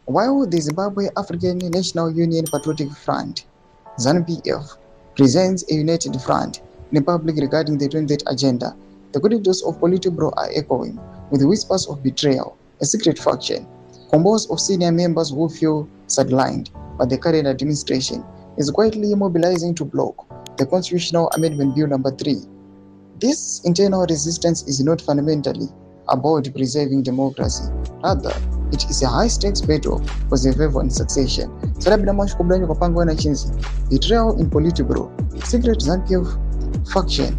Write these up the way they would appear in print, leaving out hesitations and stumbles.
while the Zimbabwe African National Union Patriotic Front (ZANU-PF) presents a united front in the public regarding the 2030 agenda, the corridors of Politburo are echoing with whispers of betrayal. A secret faction, composed of senior members who feel sidelined by the current administration, is quietly mobilizing to block the Constitutional Amendment Bill number 3. This internal resistance is not fundamentally about preserving democracy. Rather, it is a high-stakes battle for survival and succession. Betrayal in Politburo, secret ZANU-PF faction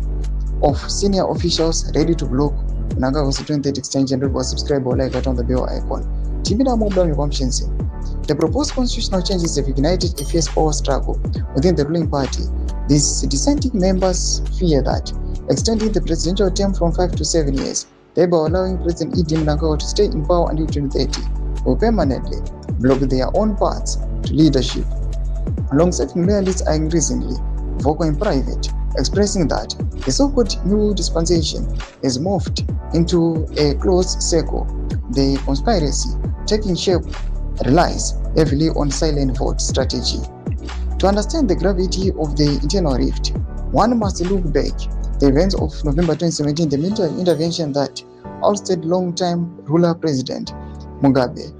of senior officials ready to block Mnangagwa's 2030 extension. Subscribe or like it on the bell icon. The proposed constitutional changes have ignited a fierce power struggle within the ruling party. These dissenting members fear that extending the presidential term from 5 to 7 years, thereby allowing President Mnangagwa to stay in power until 2030, will permanently block their own paths to leadership. Long-serving loyalists are increasingly vocal in private, expressing that the so-called new dispensation is morphed into a closed circle. The conspiracy taking shape relies heavily on silent vote strategy. To understand the gravity of the internal rift, one must look back the events of November 2017, the military intervention that ousted long-time ruler President Mugabe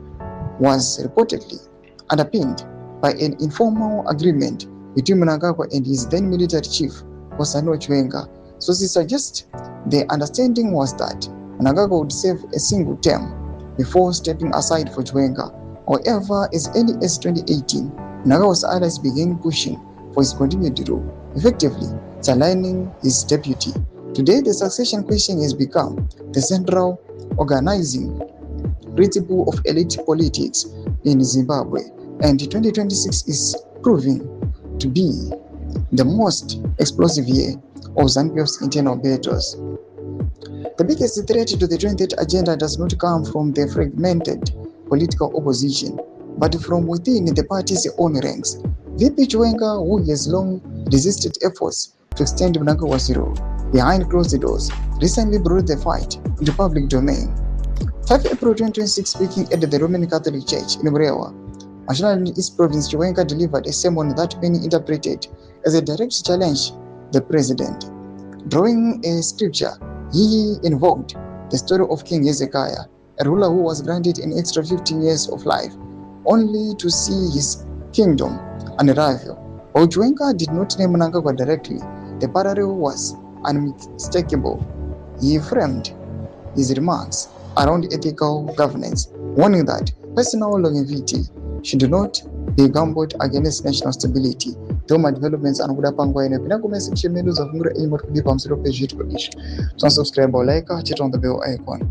was reportedly underpinned by an informal agreement between Mnangagwa and his then military chief, Kosano Chiwenga. Sources suggest the understanding was that Mnangagwa would serve a single term before stepping aside for Chiwenga. However, as early as 2018, Mnangagwa's allies began pushing for his continued rule, effectively aligning his deputy. Today, the succession question has become the central organizing principle of elite politics in Zimbabwe, and 2026 is proving to be the most explosive year of ZANU-PF's internal battles. The biggest threat to the 2030 agenda does not come from the fragmented political opposition, but from within the party's own ranks. VP Chiwenga, who has long resisted efforts to extend Mnangagwa's rule behind closed doors, recently brought the fight into public domain. 5 April 2026, speaking at the Roman Catholic Church in Burewa, Mashonaland East Province, Chiwenga delivered a sermon that many interpreted as a direct challenge to the president. Drawing a scripture, he invoked the story of King Hezekiah, a ruler who was granted an extra 15 years of life, only to see his kingdom unravel. While Chiwenga did not name Mnangagwa directly, the parallel was unmistakable. He framed his remarks around ethical governance, warning that personal longevity should not be gambled against national stability. Thoma developments and kudapangwa ino pina kuma section menus of ngura imo kudipa msiro page yitu issue. So subscribe or like, hit on the bell icon.